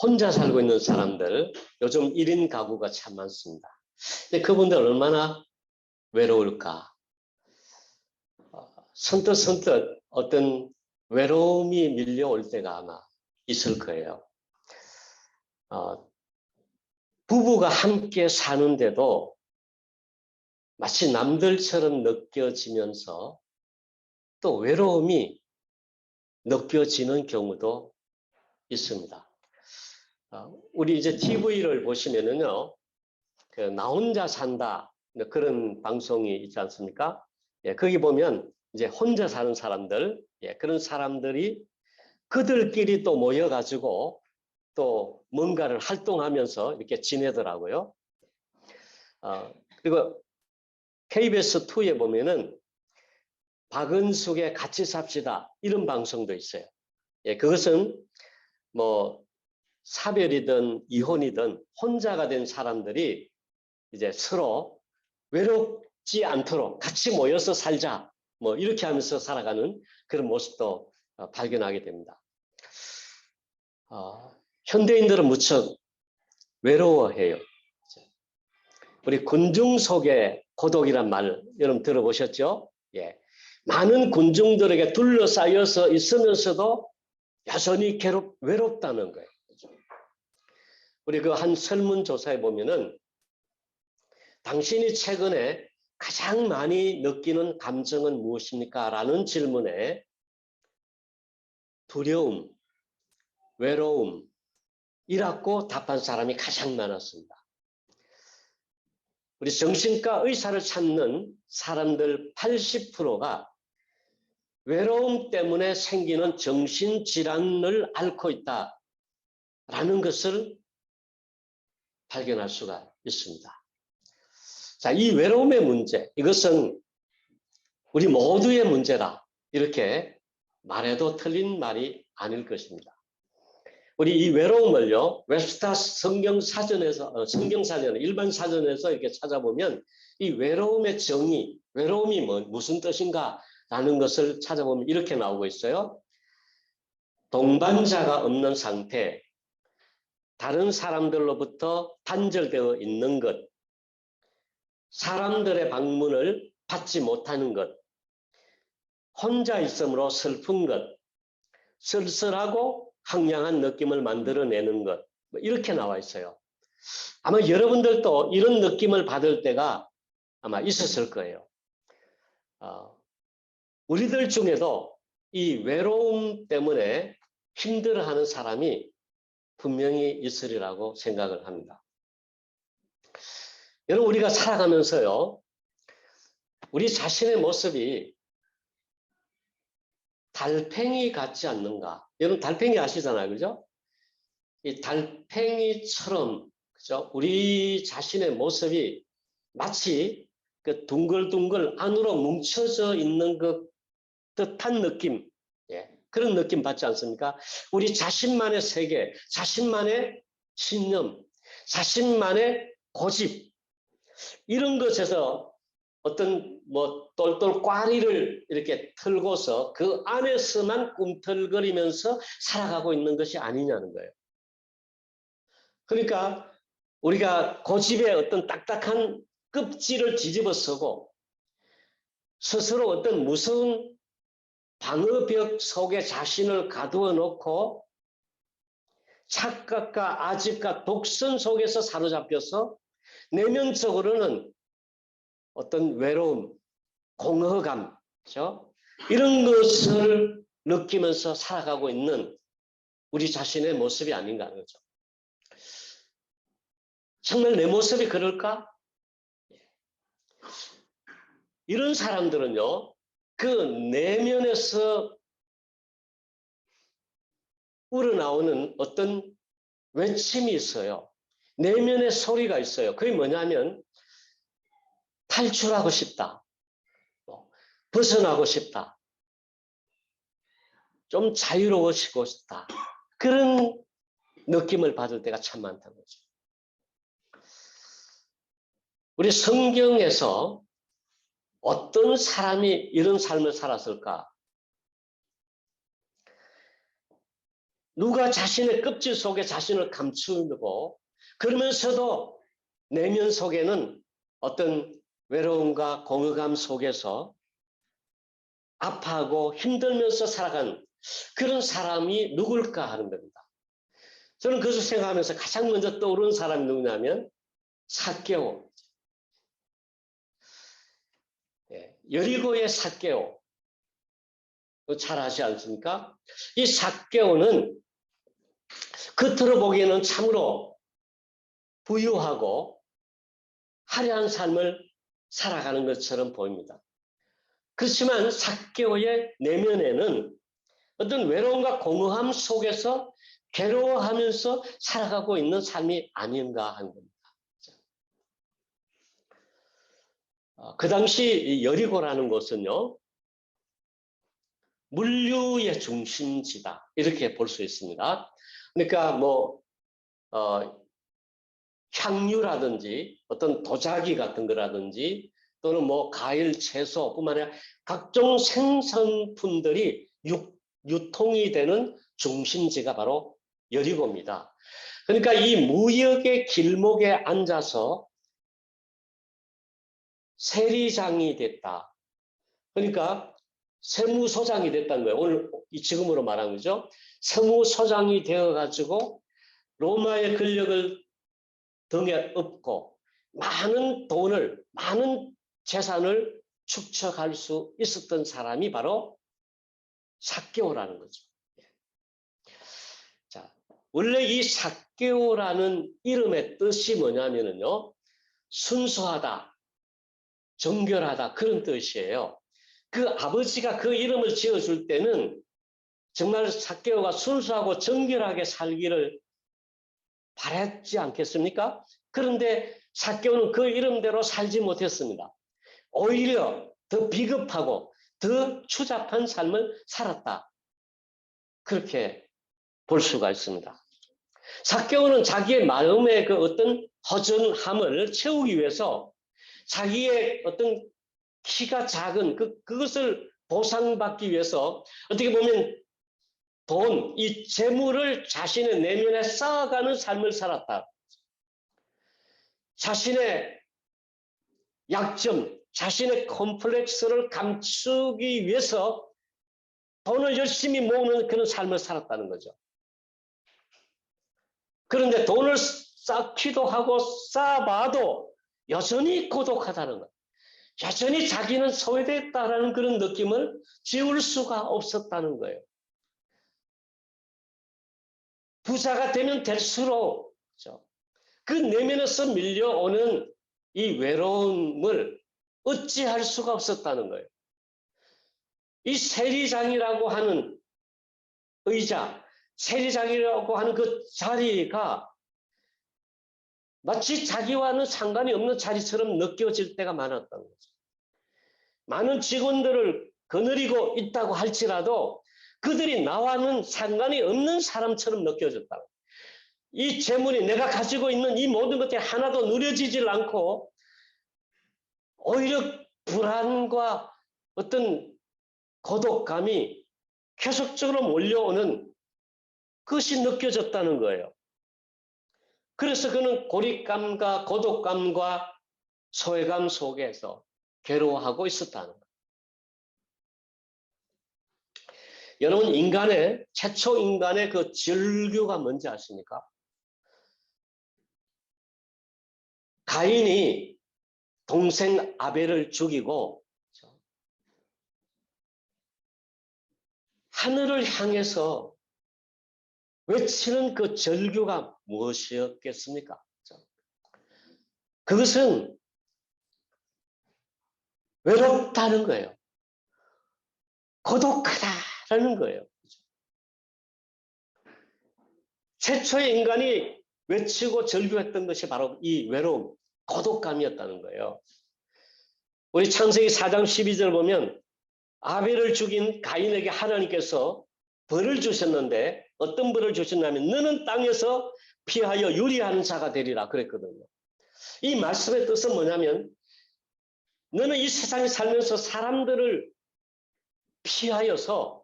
혼자 살고 있는 사람들, 요즘 1인 가구가 참 많습니다. 근데 그분들 얼마나 외로울까? 선뜻 어떤 외로움이 밀려올 때가 아마 있을 거예요. 부부가 함께 사는데도 마치 남들처럼 느껴지면서 또 외로움이 느껴지는 경우도 있습니다. 우리 이제 TV를 보시면은요, 나 혼자 산다 그런 방송이 있지 않습니까? 예, 거기 보면 이제 혼자 사는 사람들, 예, 그런 사람들이 그들끼리 또 모여가지고 또 뭔가를 활동하면서 이렇게 지내더라고요. 그리고 KBS2에 보면은 박은숙의 같이 삽시다 이런 방송도 있어요. 예, 그것은 뭐 사별이든 이혼이든 혼자가 된 사람들이 이제 서로 외롭지 않도록 같이 모여서 살자 뭐 이렇게 하면서 살아가는 그런 모습도 발견하게 됩니다. 현대인들은 무척 외로워해요. 우리 군중 속의 고독이란 말 여러분 들어보셨죠? 예. 많은 군중들에게 둘러싸여서 있으면서도 여전히 외롭다는 거예요. 우리 그 한 설문조사에 보면은 당신이 최근에 가장 많이 느끼는 감정은 무엇입니까? 라는 질문에 두려움, 외로움이라고 답한 사람이 가장 많았습니다. 우리 정신과 의사를 찾는 사람들 80%가 외로움 때문에 생기는 정신질환을 앓고 있다라는 것을 발견할 수가 있습니다. 자, 이 외로움의 문제, 이것은 우리 모두의 문제다. 이렇게 말해도 틀린 말이 아닐 것입니다. 우리 이 외로움을요, 웹스터 성경사전에서, 일반 사전에서 이렇게 찾아보면 이 외로움의 정의, 외로움이 무슨 뜻인가 라는 것을 찾아보면 이렇게 나오고 있어요. 동반자가 없는 상태, 다른 사람들로부터 단절되어 있는 것, 사람들의 방문을 받지 못하는 것, 혼자 있음으로 슬픈 것, 쓸쓸하고 황량한 느낌을 만들어내는 것, 이렇게 나와 있어요. 아마 여러분들도 이런 느낌을 받을 때가 아마 있었을 거예요. 우리들 중에도 이 외로움 때문에 힘들어하는 사람이 분명히 있으리라고 생각을 합니다. 여러분, 우리가 살아가면서요, 우리 자신의 모습이 달팽이 같지 않는가? 여러분 달팽이 아시잖아요, 그죠? 이 달팽이처럼, 그죠? 우리 자신의 모습이 마치 그 둥글둥글 안으로 뭉쳐져 있는 것 듯한 느낌, 예, 그런 느낌 받지 않습니까? 우리 자신만의 세계, 자신만의 신념, 자신만의 고집, 이런 것에서 어떤 뭐 똘똘 꽈리를 이렇게 틀고서 그 안에서만 꿈틀거리면서 살아가고 있는 것이 아니냐는 거예요. 그러니까 우리가 고집의 어떤 딱딱한 껍질을 뒤집어 쓰고 스스로 어떤 무서운 방어벽 속에 자신을 가두어 놓고 착각과 아집과 독선 속에서 사로잡혀서 내면적으로는 어떤 외로움, 공허감, 그렇죠? 이런 것을 느끼면서 살아가고 있는 우리 자신의 모습이 아닌가 하는 거죠. 정말 내 모습이 그럴까? 이런 사람들은요, 그 내면에서 우러나오는 어떤 외침이 있어요. 내면의 소리가 있어요. 그게 뭐냐면 탈출하고 싶다. 벗어나고 싶다. 좀 자유로워지고 싶다. 그런 느낌을 받을 때가 참 많다는 거죠. 우리 성경에서 어떤 사람이 이런 삶을 살았을까? 누가 자신의 껍질 속에 자신을 감추고 그러면서도 내면 속에는 어떤 외로움과 공허감 속에서 아파하고 힘들면서 살아가는 그런 사람이 누굴까 하는 겁니다. 저는 그것을 생각하면서 가장 먼저 떠오르는 사람이 누구냐면 삭개오. 여리고의 삭개오. 잘 아시지 않습니까? 이 삭개오는 겉으로 보기에는 참으로 부유하고 화려한 삶을 살아가는 것처럼 보입니다. 그렇지만 삭개오의 내면에는 어떤 외로움과 공허함 속에서 괴로워하면서 살아가고 있는 삶이 아닌가 하는 겁니다. 그 당시 여리고라는 곳은요, 물류의 중심지다 이렇게 볼 수 있습니다. 그러니까 향유라든지 어떤 도자기 같은 거라든지 또는 과일, 채소뿐만 아니라 각종 생선품들이 유통이 되는 중심지가 바로 여리고입니다. 그러니까 이 무역의 길목에 앉아서 세리장이 됐다. 그러니까 세무소장이 됐다는 거예요. 오늘 지금으로 말하는 거죠. 세무소장이 되어가지고 로마의 권력을 등에 업고 많은 돈을, 많은 재산을 축적할 수 있었던 사람이 바로 삭개오라는 거죠. 자, 원래 이 삭개오라는 이름의 뜻이 뭐냐면요, 순수하다, 정결하다 그런 뜻이에요. 그 아버지가 그 이름을 지어줄 때는 정말 삭개오가 순수하고 정결하게 살기를 바랬지 않겠습니까? 그런데 삭개오는 그 이름대로 살지 못했습니다. 오히려 더 비겁하고 더 추잡한 삶을 살았다. 그렇게 볼 수가 있습니다. 삭개오는 자기의 마음의 그 어떤 허전함을 채우기 위해서 자기의 어떤 키가 작은 그것을 보상받기 위해서 어떻게 보면 이 재물을 자신의 내면에 쌓아가는 삶을 살았다. 자신의 약점, 자신의 컴플렉스를 감추기 위해서 돈을 열심히 모으는 그런 삶을 살았다는 거죠. 그런데 돈을 쌓기도 하고 쌓아봐도 여전히 고독하다는 것. 여전히 자기는 소외됐다라는 그런 느낌을 지울 수가 없었다는 거예요. 부자가 되면 될수록 그 내면에서 밀려오는 이 외로움을 어찌할 수가 없었다는 거예요. 이 세리장이라고 하는 의자, 세리장이라고 하는 그 자리가 마치 자기와는 상관이 없는 자리처럼 느껴질 때가 많았던 거죠. 많은 직원들을 거느리고 있다고 할지라도 그들이 나와는 상관이 없는 사람처럼 느껴졌다. 이 재물이 내가 가지고 있는 이 모든 것들이 하나도 누려지질 않고 오히려 불안과 어떤 고독감이 계속적으로 몰려오는 그것이 느껴졌다는 거예요. 그래서 그는 고립감과 고독감과 소외감 속에서 괴로워하고 있었다는 거예요. 여러분, 최초 인간의 그 절규가 뭔지 아십니까? 가인이 동생 아벨을 죽이고 하늘을 향해서 외치는 그 절규가 무엇이었겠습니까? 그것은 외롭다는 거예요. 고독하다라는 거예요. 최초의 인간이 외치고 절규했던 것이 바로 이 외로움, 고독감이었다는 거예요. 우리 창세기 4장 12절 보면 아벨을 죽인 가인에게 하나님께서 벌을 주셨는데 어떤 벌을 주셨냐면 너는 땅에서 피하여 유리하는 자가 되리라 그랬거든요. 이 말씀의 뜻은 뭐냐면 너는 이 세상에 살면서 사람들을 피하여서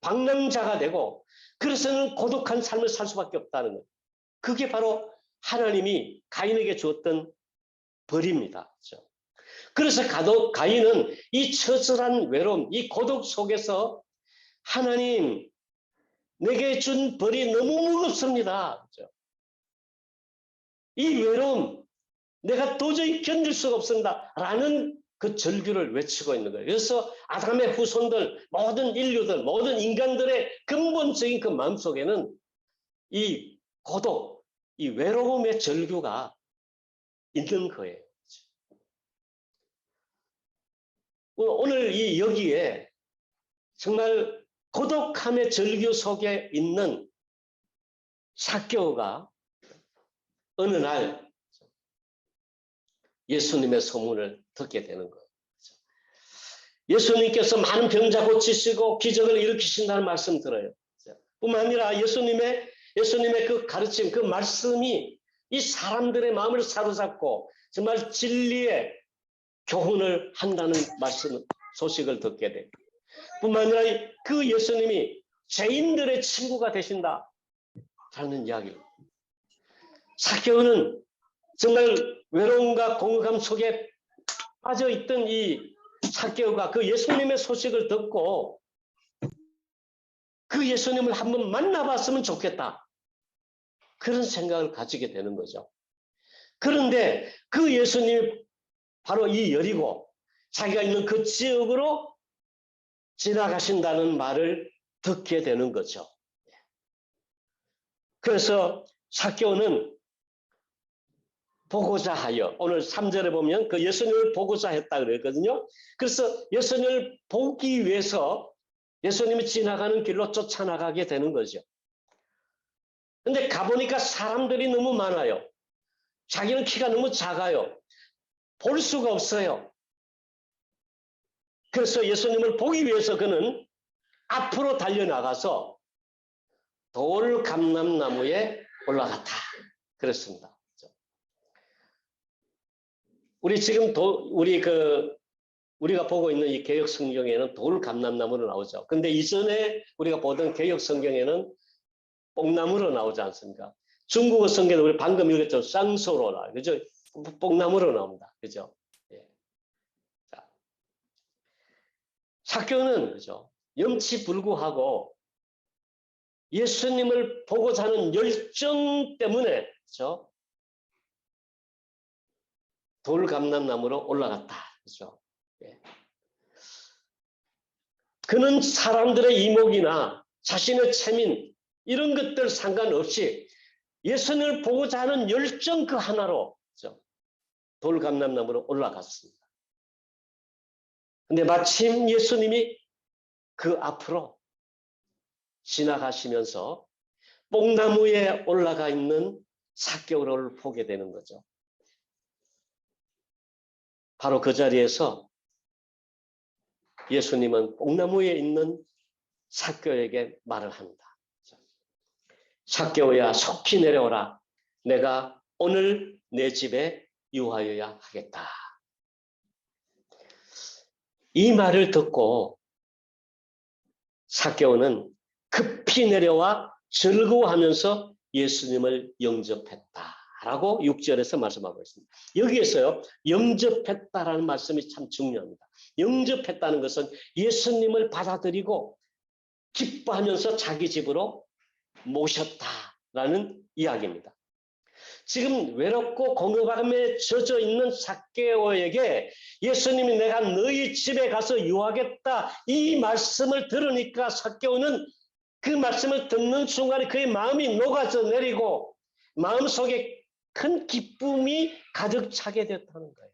방랑자가 되고 그래서는 고독한 삶을 살 수밖에 없다는 거예요. 그게 바로 하나님이 가인에게 주었던 벌입니다. 그렇죠? 그래서 가인은 이 처절한 외로움, 이 고독 속에서 하나님 내게 준 벌이 너무 무겁습니다. 그렇죠? 이 외로움 내가 도저히 견딜 수가 없습니다. 라는 그 절규를 외치고 있는 거예요. 그래서 아담의 후손들, 모든 인류들, 모든 인간들의 근본적인 그 마음속에는 이 고독, 이 외로움의 절규가 있는 거예요. 오늘 이 여기에 정말 고독함의 절규 속에 있는 삭개오가 어느 날 예수님의 소문을 듣게 되는 거예요. 예수님께서 많은 병자 고치시고 기적을 일으키신다는 말씀 들어요. 뿐만 아니라 예수님의 그 가르침, 그 말씀이 이 사람들의 마음을 사로잡고 정말 진리의 교훈을 한다는 말씀, 소식을 듣게 돼요. 뿐만 아니라 그 예수님이 죄인들의 친구가 되신다 라는 이야기를. 삭개오는 정말 외로움과 공허감 속에 빠져있던 이 삭개오가 그 예수님의 소식을 듣고 그 예수님을 한번 만나봤으면 좋겠다. 그런 생각을 가지게 되는 거죠. 그런데 그 예수님이 바로 이 여리고 자기가 있는 그 지역으로 지나가신다는 말을 듣게 되는 거죠. 그래서 삭개오는 보고자 하여, 오늘 3절에 보면 그 예수님을 보고자 했다 그랬거든요. 그래서 예수님을 보기 위해서 예수님이 지나가는 길로 쫓아나가게 되는 거죠. 근데 가보니까 사람들이 너무 많아요. 자기는 키가 너무 작아요. 볼 수가 없어요. 그래서 예수님을 보기 위해서 그는 앞으로 달려나가서 돌감람나무에 올라갔다. 그랬습니다. 우리 지금 우리가 보고 있는 이 개역 성경에는 돌감람나무로 나오죠. 근데 이전에 우리가 보던 개역 성경에는 뽕나무로 나오지 않습니까? 중국어 성경은 우리 방금 읽었죠. 쌍소로 나와요. 그죠? 뽕나무로 나옵니다. 그죠? 예. 자. 삭개오는 그죠? 염치불구하고 예수님을 보고자 하는 열정 때문에 그죠? 돌감람나무로 올라갔다. 그죠? 예. 그는 사람들의 이목이나 자신의 체민 이런 것들 상관없이 예수님을 보고자 하는 열정 그 하나로 그죠? 돌감람나무로 올라갔습니다. 근데 마침 예수님이 그 앞으로 지나가시면서 뽕나무에 올라가 있는 삭개오를 보게 되는 거죠. 바로 그 자리에서 예수님은 뽕나무에 있는 삭개오에게 말을 합니다. 삭개오야 속히 내려오라. 내가 오늘 내 집에 유하여야 하겠다. 이 말을 듣고 삭개오는 급히 내려와 즐거워하면서 예수님을 영접했다라고 6절에서 말씀하고 있습니다. 여기에서요. 영접했다라는 말씀이 참 중요합니다. 영접했다는 것은 예수님을 받아들이고 기뻐하면서 자기 집으로 모셨다라는 이야기입니다. 지금 외롭고 공허감에 젖어 있는 삭개오에게 예수님이 내가 너희 집에 가서 유하겠다 이 말씀을 들으니까 삭개오는 그 말씀을 듣는 순간에 그의 마음이 녹아져 내리고 마음속에 큰 기쁨이 가득 차게 됐다는 거예요.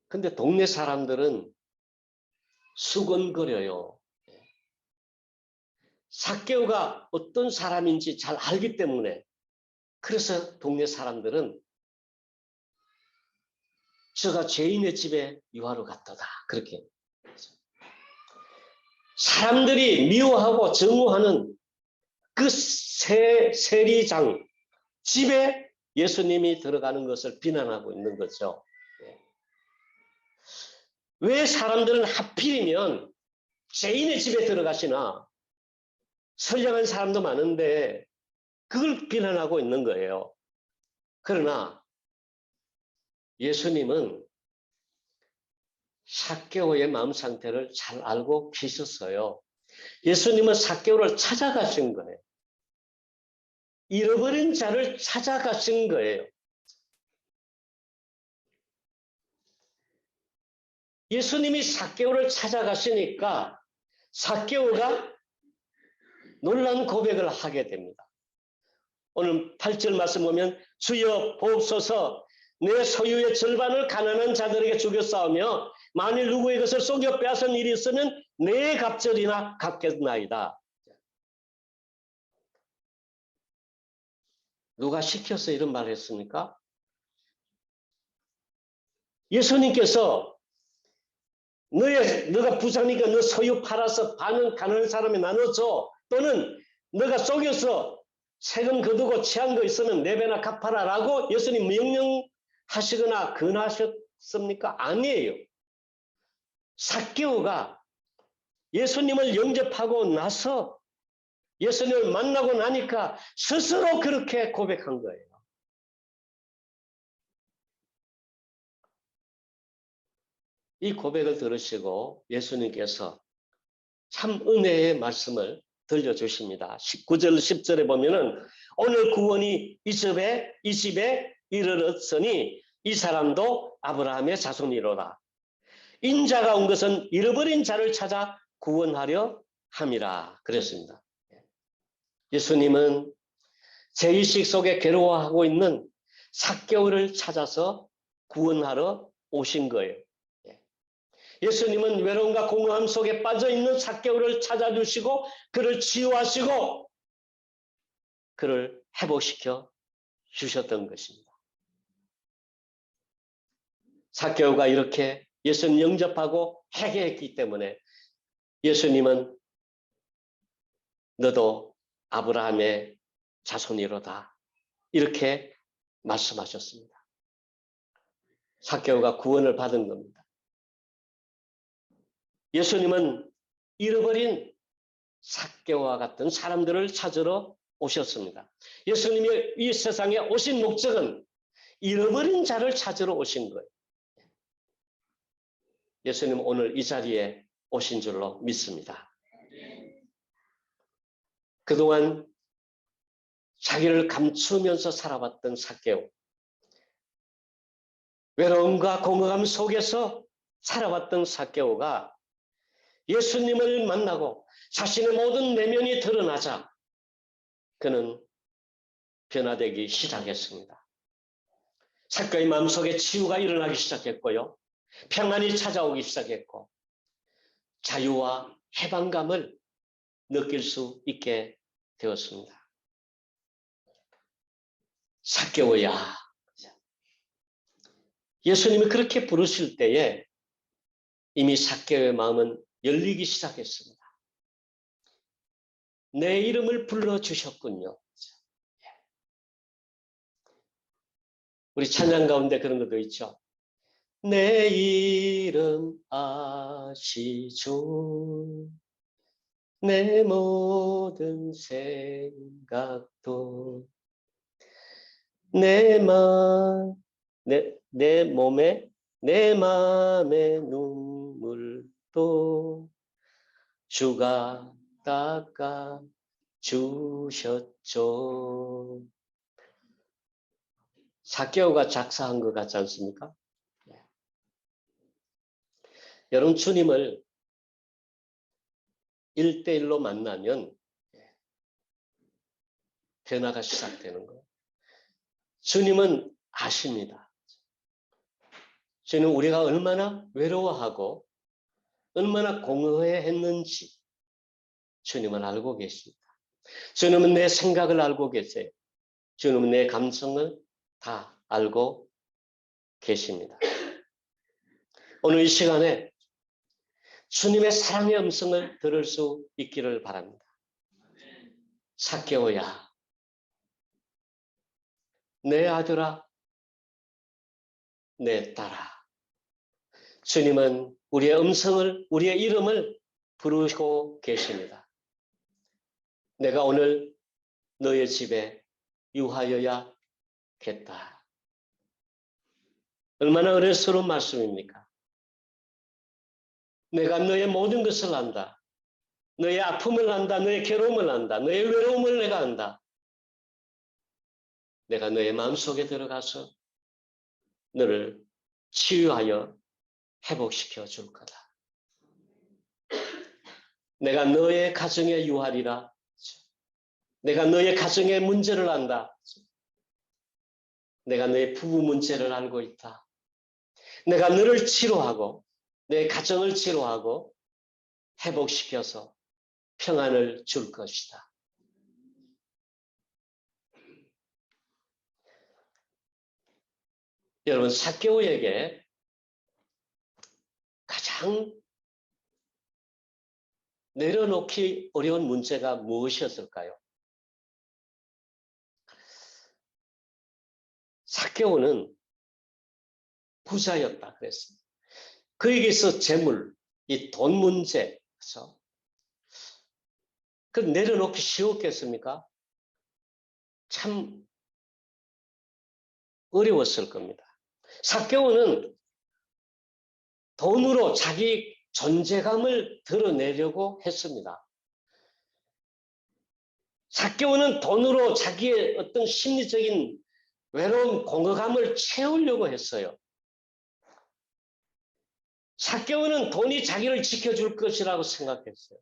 근데 동네 사람들은 수근거려요. 삭개오가 어떤 사람인지 잘 알기 때문에 그래서 동네 사람들은 저가 죄인의 집에 유하러 갔다다 그렇게 사람들이 미워하고 증오하는 그 세리장 집에 예수님이 들어가는 것을 비난하고 있는 거죠. 왜 사람들은 하필이면 죄인의 집에 들어가시나? 선량한 사람도 많은데 그걸 비난하고 있는 거예요. 그러나 예수님은 삭개오의 마음 상태를 잘 알고 계셨어요. 예수님은 삭개오를 찾아가신 거예요. 잃어버린 자를 찾아가신 거예요. 예수님이 삭개오를 찾아가시니까 삭개오가 놀라운 고백을 하게 됩니다. 오늘 8절 말씀 보면 주여 보옵소서 내 소유의 절반을 가난한 자들에게 주겨 싸우며 만일 누구의 것을 속여 빼앗은 일이 있으면 내 갑절이나 갚겠나이다. 누가 시켜서 이런 말을 했습니까? 예수님께서 너가 부자니까 너 소유 팔아서 반은 가난한 사람에 나눠줘. 또는 너가 속여서 세금 거두고 취한 거 있으면 4배나 갚아라 라고 예수님 명령하시거나 근하셨습니까? 아니에요. 삭개오가 예수님을 영접하고 나서 예수님을 만나고 나니까 스스로 그렇게 고백한 거예요. 이 고백을 들으시고 예수님께서 참 은혜의 말씀을 들려주십니다. 19절 10절에 보면은 오늘 구원이 이 집에 이르렀으니 이 사람도 아브라함의 자손이로라. 인자가 온 것은 잃어버린 자를 찾아 구원하려 함이라 그랬습니다. 예수님은 죄의식 속에 괴로워하고 있는 삭개오를 찾아서 구원하러 오신 거예요. 예수님은 외로움과 공허함 속에 빠져있는 삭개오를 찾아주시고 그를 치유하시고 그를 회복시켜 주셨던 것입니다. 삭개오가 이렇게 예수님 영접하고 회개했기 때문에 예수님은 너도 아브라함의 자손이로다 이렇게 말씀하셨습니다. 삭개오가 구원을 받은 겁니다. 예수님은 잃어버린 삭개오와 같은 사람들을 찾으러 오셨습니다. 예수님이 이 세상에 오신 목적은 잃어버린 자를 찾으러 오신 거예요. 예수님 오늘 이 자리에 오신 줄로 믿습니다. 그동안 자기를 감추면서 살아왔던 삭개오, 외로움과 공허함 속에서 살아왔던 삭개오가 예수님을 만나고 자신의 모든 내면이 드러나자 그는 변화되기 시작했습니다. 삭개오의 마음속에 치유가 일어나기 시작했고요. 평안이 찾아오기 시작했고 자유와 해방감을 느낄 수 있게 되었습니다. 삭개오야. 예수님이 그렇게 부르실 때에 이미 삭개오의 마음은 열리기 시작했습니다. 내 이름을 불러주셨군요. 우리 찬양 가운데 그런 것도 있죠. 내 이름 아시죠. 내 모든 생각도 내 몸에 내 마음의 눈물도 주가 닦아 주셨죠. 삭개오가 작사한 것 같지 않습니까? 여러분 주님을 1대1로 만나면 변화가 시작되는 거예요. 주님은 아십니다. 주님은 우리가 얼마나 외로워하고 얼마나 공허해했는지 주님은 알고 계십니다. 주님은 내 생각을 알고 계세요. 주님은 내 감성을 다 알고 계십니다. 오늘 이 시간에 주님의 사랑의 음성을 들을 수 있기를 바랍니다. 삭개오야, 내 아들아, 내 딸아. 주님은 우리의 음성을, 우리의 이름을 부르고 계십니다. 내가 오늘 너의 집에 유하여야겠다. 얼마나 은혜스러운 말씀입니까? 내가 너의 모든 것을 안다. 너의 아픔을 안다. 너의 괴로움을 안다. 너의 외로움을 내가 안다. 내가 너의 마음속에 들어가서 너를 치유하여 회복시켜 줄 거다. 내가 너의 가정에 유하리라. 내가 너의 가정의 문제를 안다. 내가 너의 부부 문제를 알고 있다. 내가 너를 치료하고 내 가정을 치료하고 회복시켜서 평안을 줄 것이다. 여러분, 삭개오에게 가장 내려놓기 어려운 문제가 무엇이었을까요? 삭개오는 부자였다 그랬습니다. 그에게서 재물, 이 돈 문제, 그래서 그 내려놓기 쉬웠겠습니까? 참 어려웠을 겁니다. 삭개오는 돈으로 자기 존재감을 드러내려고 했습니다. 삭개오는 돈으로 자기의 어떤 심리적인 외로운 공허감을 채우려고 했어요. 삭개오는 돈이 자기를 지켜줄 것이라고 생각했어요.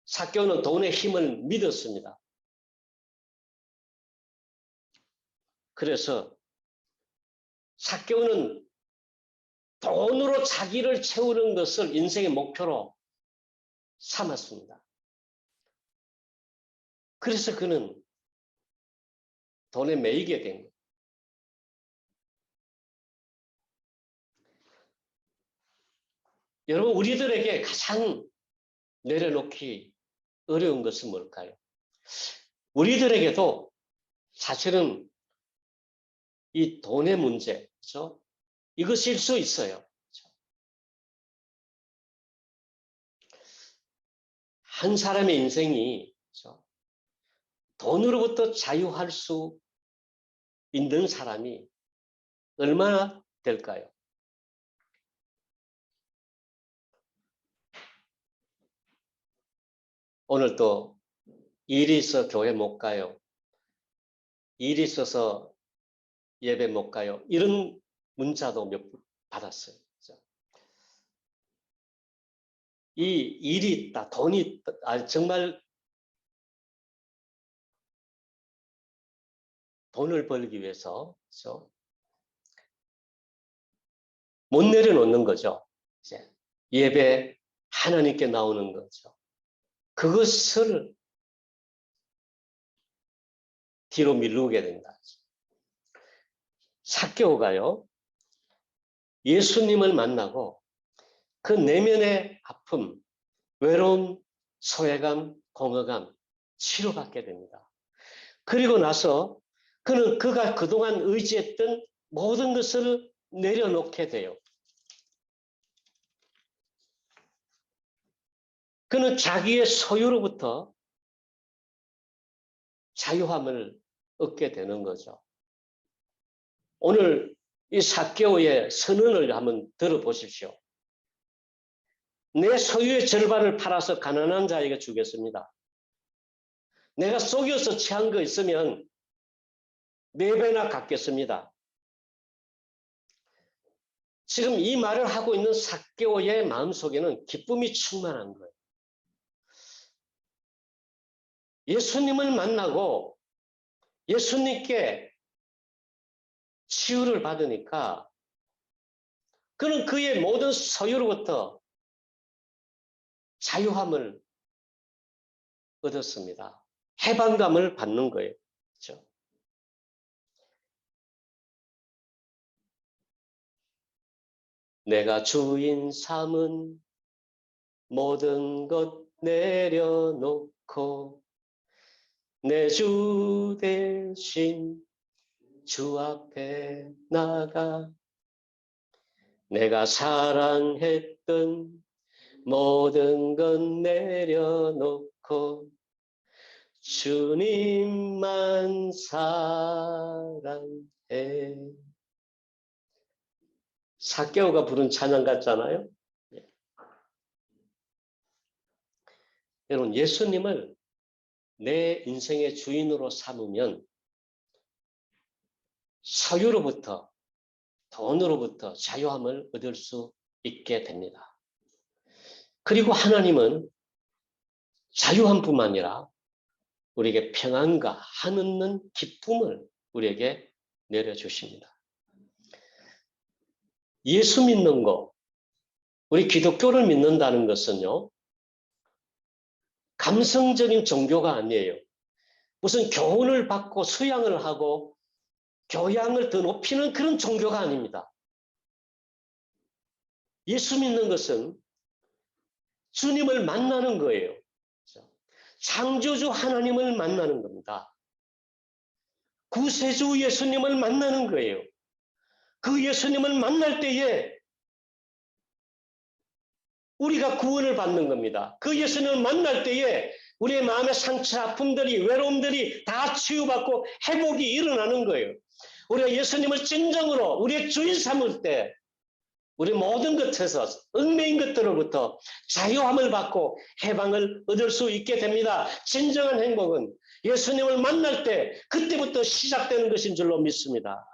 삭개오는 돈의 힘을 믿었습니다. 그래서 삭개오는 돈으로 자기를 채우는 것을 인생의 목표로 삼았습니다. 그래서 그는 돈에 매이게 된 거예요. 여러분, 우리들에게 가장 내려놓기 어려운 것은 뭘까요? 우리들에게도 사실은 이 돈의 문제, 그렇죠? 이것일 수 있어요. 그렇죠? 한 사람의 인생이, 그렇죠? 돈으로부터 자유할 수 있는 사람이 얼마나 될까요? 오늘 또 일이 있어 교회 못 가요. 일이 있어서 예배 못 가요. 이런 문자도 몇 번 받았어요. 그렇죠? 이 일이 있다, 돈이 있다, 정말 돈을 벌기 위해서, 그렇죠? 못 내려놓는 거죠. 이제 예배 하나님께 나오는 거죠. 그것을 뒤로 미루게 된다. 삭개오가요, 예수님을 만나고 그 내면의 아픔, 외로움, 소외감, 공허감 치료받게 됩니다. 그리고 나서 그는 그가 그동안 의지했던 모든 것을 내려놓게 돼요. 그는 자기의 소유로부터 자유함을 얻게 되는 거죠. 오늘 이 삭개오의 선언을 한번 들어보십시오. 내 소유의 절반을 팔아서 가난한 자에게 주겠습니다. 내가 속여서 취한 거 있으면 4배나 갚겠습니다. 지금 이 말을 하고 있는 삭개오의 마음속에는 기쁨이 충만한 거예요. 예수님을 만나고 예수님께 치유를 받으니까 그는 그의 모든 소유로부터 자유함을 얻었습니다. 해방감을 받는 거예요. 그렇죠? 내가 주인 삼은 모든 것 내려놓고 내 주 대신 주 앞에 나가 내가 사랑했던 모든 건 내려놓고 주님만 사랑해. 삭개오가 부른 찬양 같잖아요. 여러분, 예수님을 내 인생의 주인으로 삼으면 사유로부터, 돈으로부터 자유함을 얻을 수 있게 됩니다. 그리고 하나님은 자유함뿐만 아니라 우리에게 평안과 한없는 기쁨을 우리에게 내려주십니다. 예수 믿는 거, 우리 기독교를 믿는다는 것은요, 감성적인 종교가 아니에요. 무슨 교훈을 받고 수양을 하고 교양을 더 높이는 그런 종교가 아닙니다. 예수 믿는 것은 주님을 만나는 거예요. 창조주 하나님을 만나는 겁니다. 구세주 예수님을 만나는 거예요. 그 예수님을 만날 때에 우리가 구원을 받는 겁니다. 그 예수님을 만날 때에 우리의 마음의 상처, 아픔들이, 외로움들이 다 치유받고 회복이 일어나는 거예요. 우리가 예수님을 진정으로 우리의 주인 삼을 때 우리 모든 것에서 얽매인 것들로부터 자유함을 받고 해방을 얻을 수 있게 됩니다. 진정한 행복은 예수님을 만날 때 그때부터 시작되는 것인 줄로 믿습니다.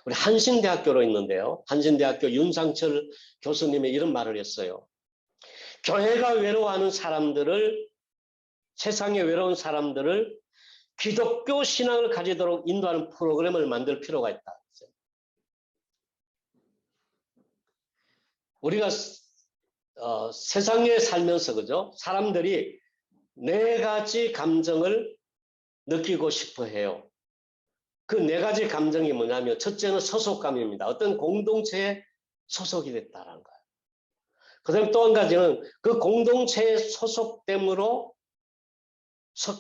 우리 한신대학교로 있는데요. 한신대학교 윤상철 교수님이 이런 말을 했어요. 교회가 외로워하는 사람들을, 세상에 외로운 사람들을 기독교 신앙을 가지도록 인도하는 프로그램을 만들 필요가 있다. 우리가 세상에 살면서 그죠? 사람들이 네 가지 감정을 느끼고 싶어 해요. 그 네 가지 감정이 뭐냐면 첫째는 소속감입니다. 어떤 공동체에 소속이 됐다는 거예요. 그다음 또 한 가지는 그 공동체에 소속됨으로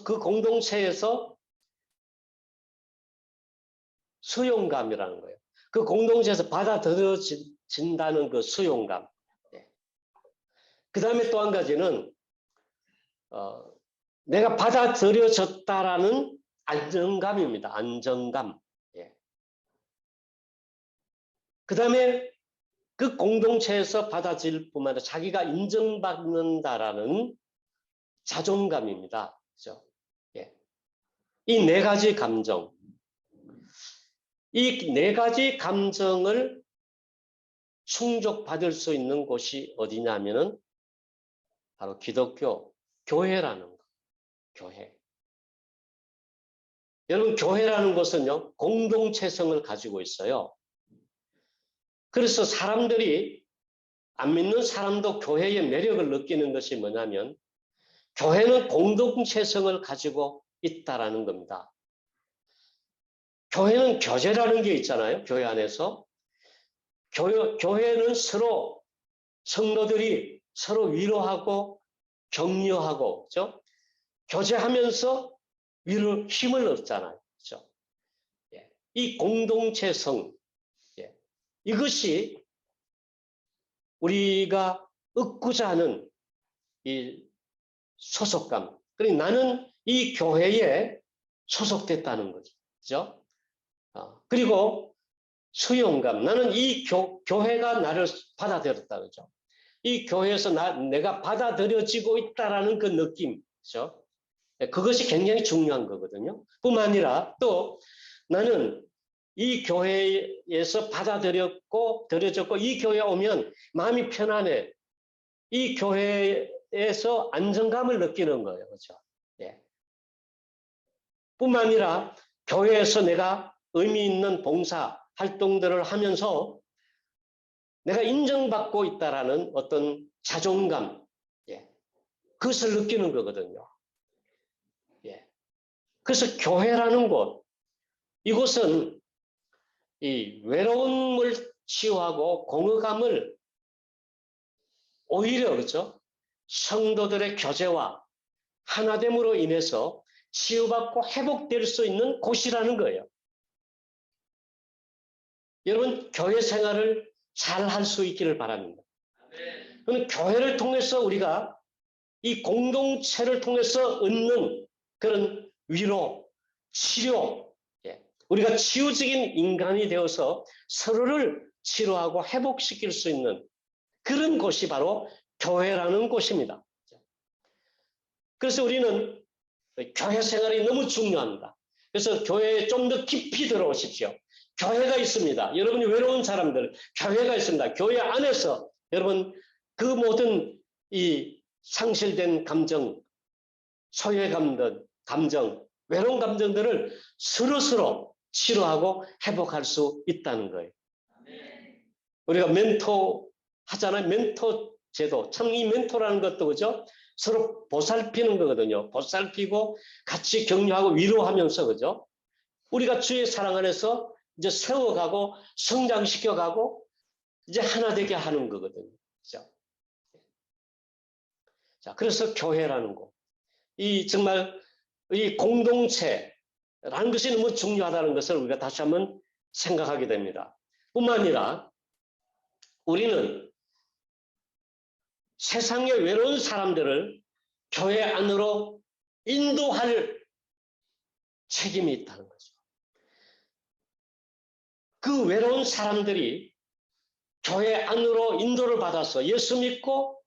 그 공동체에서 수용감이라는 거예요. 그 공동체에서 받아들여진다는 그 수용감. 그 다음에 또 한 가지는 내가 받아들여졌다라는 안정감입니다. 안정감. 그 다음에 그 공동체에서 받아들일 뿐만 아니라 자기가 인정받는다라는 자존감입니다. 그렇죠? 이 네 가지 감정, 이 네 가지 감정을 충족받을 수 있는 곳이 어디냐면은 바로 기독교, 교회라는 거. 교회. 여러분, 교회라는 것은요, 공동체성을 가지고 있어요. 그래서 사람들이, 안 믿는 사람도 교회의 매력을 느끼는 것이 뭐냐면, 교회는 공동체성을 가지고 있다라는 겁니다. 교회는 교제라는 게 있잖아요, 교회 안에서. 교회는 서로, 성도들이 서로 위로하고 격려하고, 그죠? 교제하면서 힘을 얻잖아요. 그렇죠? 이 공동체성, 이것이 우리가 얻고자 하는 이 소속감. 그러니까 나는 이 교회에 소속됐다는 거죠. 그죠? 그리고 수용감. 나는 이 교회가 나를 받아들였다. 그죠? 이 교회에서 내가 받아들여지고 있다라는 그 느낌. 그죠? 그것이 굉장히 중요한 거거든요. 뿐만 아니라 또 나는 이 교회에서 들여졌고 이 교회에 오면 마음이 편안해. 이 교회에서 안정감을 느끼는 거예요. 그렇죠? 뿐만 아니라 교회에서 내가 의미 있는 봉사 활동들을 하면서 내가 인정받고 있다라는 어떤 자존감, 그것을 느끼는 거거든요. 그래서 교회라는 곳, 이곳은 이 외로움을 치유하고 공허감을 오히려 그렇죠? 성도들의 교제와 하나됨으로 인해서 치유받고 회복될 수 있는 곳이라는 거예요. 여러분 교회 생활을 잘 할 수 있기를 바랍니다. 그럼 교회를 통해서 우리가 이 공동체를 통해서 얻는 그런 위로, 치료, 우리가 치유적인 인간이 되어서 서로를 치료하고 회복시킬 수 있는 그런 곳이 바로 교회라는 곳입니다. 그래서 우리는 교회 생활이 너무 중요합니다. 그래서 교회에 좀 더 깊이 들어오십시오. 교회가 있습니다. 여러분이 외로운 사람들, 교회가 있습니다. 교회 안에서 여러분 그 모든 이 상실된 감정, 감정, 외로운 감정들을 스스로 치료하고 회복할 수 있다는 거예요. 우리가 멘토 하잖아요. 멘토 제도. 참 이 멘토라는 것도 그죠? 서로 보살피는 거거든요. 보살피고 같이 격려하고 위로하면서 그죠? 우리가 주의 사랑 안에서 이제 세워가고 성장시켜가고 이제 하나 되게 하는 거거든요. 그죠? 자, 그래서 교회라는 거. 이 정말 이 공동체라는 것이 너무 중요하다는 것을 우리가 다시 한번 생각하게 됩니다. 뿐만 아니라 우리는 세상의 외로운 사람들을 교회 안으로 인도할 책임이 있다는 거죠. 그 외로운 사람들이 교회 안으로 인도를 받아서 예수 믿고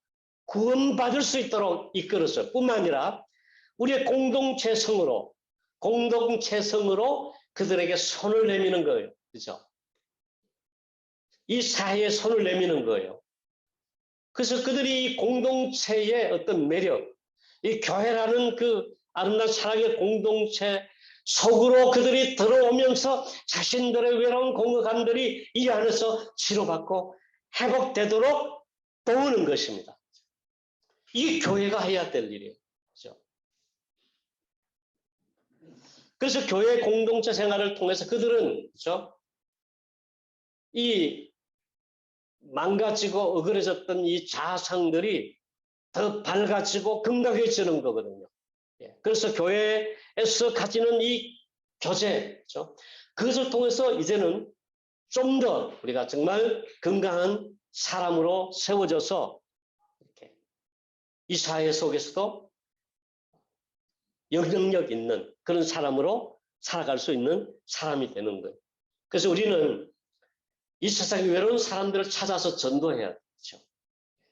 구원받을 수 있도록 이끌었어요. 뿐만 아니라 우리의 공동체성으로 그들에게 손을 내미는 거예요. 그죠? 이 사회에 손을 내미는 거예요. 그래서 그들이 이 공동체의 어떤 매력, 이 교회라는 그 아름다운 사랑의 공동체 속으로 그들이 들어오면서 자신들의 외로운 공허감들이 이 안에서 치료받고 회복되도록 도우는 것입니다. 이 교회가 해야 될 일이에요. 그렇죠? 그래서 교회 공동체 생활을 통해서 그들은 그렇죠? 이 망가지고 어그러졌던 이 자아상들이 더 밝아지고 건강해지는 거거든요. 그래서 교회에서 가지는 이 교제, 그렇죠? 그것을 통해서 이제는 좀 더 우리가 정말 건강한 사람으로 세워져서 이렇게 이 사회 속에서도 영향력 있는 그런 사람으로 살아갈 수 있는 사람이 되는 거예요. 그래서 우리는 이 세상에 외로운 사람들을 찾아서 전도해야 되죠.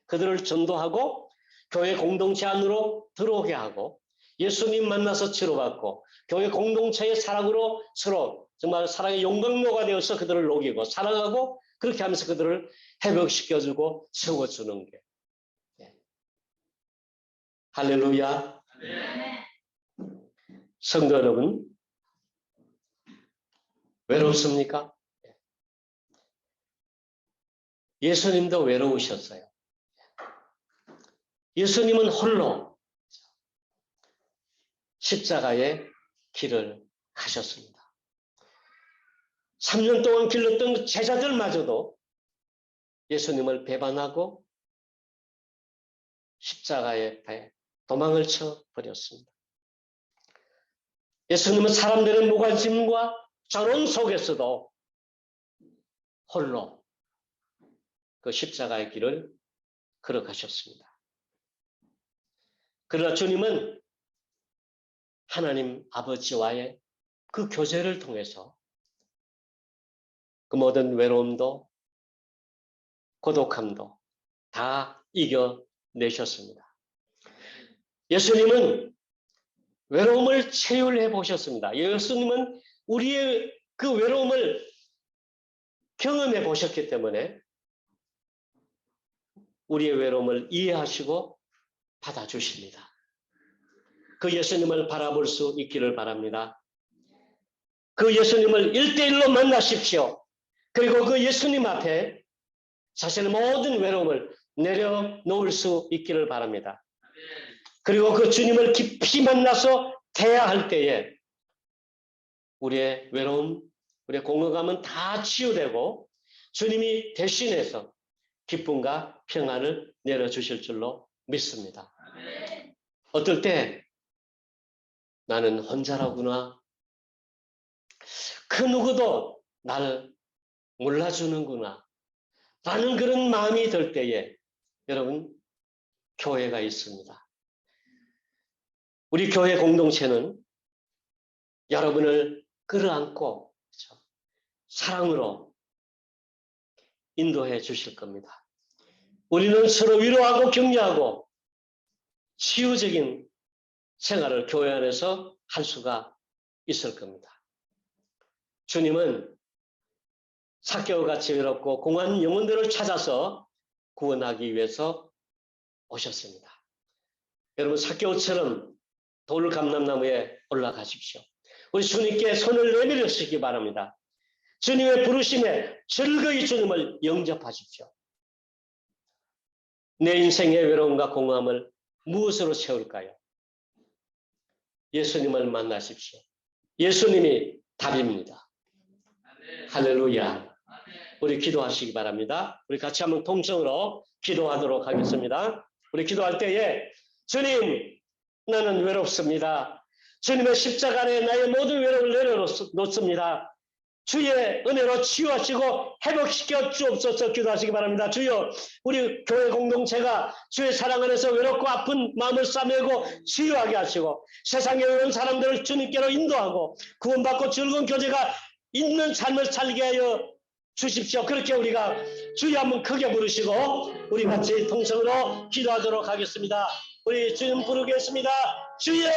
그들을 전도하고 교회 공동체 안으로 들어오게 하고 예수님 만나서 치료받고 교회 공동체의 사랑으로 서로 정말 사랑의 용광로가 되어서 그들을 녹이고 사랑하고 그렇게 하면서 그들을 회복시켜주고 세워주는 게. 할렐루야. 네. 성도 여러분, 외롭습니까? 예수님도 외로우셨어요. 예수님은 홀로 십자가의 길을 가셨습니다. 3년 동안 길렀던 제자들마저도 예수님을 배반하고 십자가에 도망을 쳐버렸습니다. 예수님은 사람들의 무관심과 전원 속에서도 홀로 그 십자가의 길을 걸어가셨습니다. 그러나 주님은 하나님 아버지와의 그 교제를 통해서 그 모든 외로움도 고독함도 다 이겨내셨습니다. 예수님은 외로움을 체휼해 보셨습니다. 예수님은 우리의 그 외로움을 경험해 보셨기 때문에 우리의 외로움을 이해하시고 받아주십니다. 그 예수님을 바라볼 수 있기를 바랍니다. 그 예수님을 1대1로 만나십시오. 그리고 그 예수님 앞에 자신의 모든 외로움을 내려놓을 수 있기를 바랍니다. 그리고 그 주님을 깊이 만나서 대화할 때에 우리의 외로움, 우리의 공허감은 다 치유되고 주님이 대신해서 기쁨과 평안을 내려주실 줄로 믿습니다. 어떨 때 나는 혼자라구나. 그 누구도 나를 몰라주는구나 라는 그런 마음이 들 때에 여러분 교회가 있습니다. 우리 교회 공동체는 여러분을 끌어안고 그렇죠? 사랑으로 인도해 주실 겁니다. 우리는 서로 위로하고 격려하고 치유적인 생활을 교회 안에서 할 수가 있을 겁니다. 주님은 삭개와 같이 외롭고 공허한 영혼들을 찾아서 구원하기 위해서 오셨습니다. 여러분 삭개오처럼 돌감람나무에 올라가십시오. 우리 주님께 손을 내밀으시기 바랍니다. 주님의 부르심에 즐거이 주님을 영접하십시오. 내 인생의 외로움과 공허함을 무엇으로 채울까요? 예수님을 만나십시오. 예수님이 답입니다. 할렐루야. 우리 기도하시기 바랍니다. 우리 같이 한번 통성으로 기도하도록 하겠습니다. 우리 기도할 때에 주님, 나는 외롭습니다. 주님의 십자가 안에 나의 모든 외로움을 내려놓습니다. 주의 은혜로 치유하시고 회복시켜 주옵소서. 기도하시기 바랍니다. 주여, 우리 교회 공동체가 주의 사랑 안에서 외롭고 아픈 마음을 싸매고 치유하게 하시고 세상에 오는 사람들을 주님께로 인도하고 구원받고 즐거운 교제가 있는 삶을 살게 하여 주십시오. 그렇게 우리가 주여 한번 크게 부르시고 우리 같이 통성으로 기도하도록 하겠습니다. 우리 주님 부르겠습니다. 주여!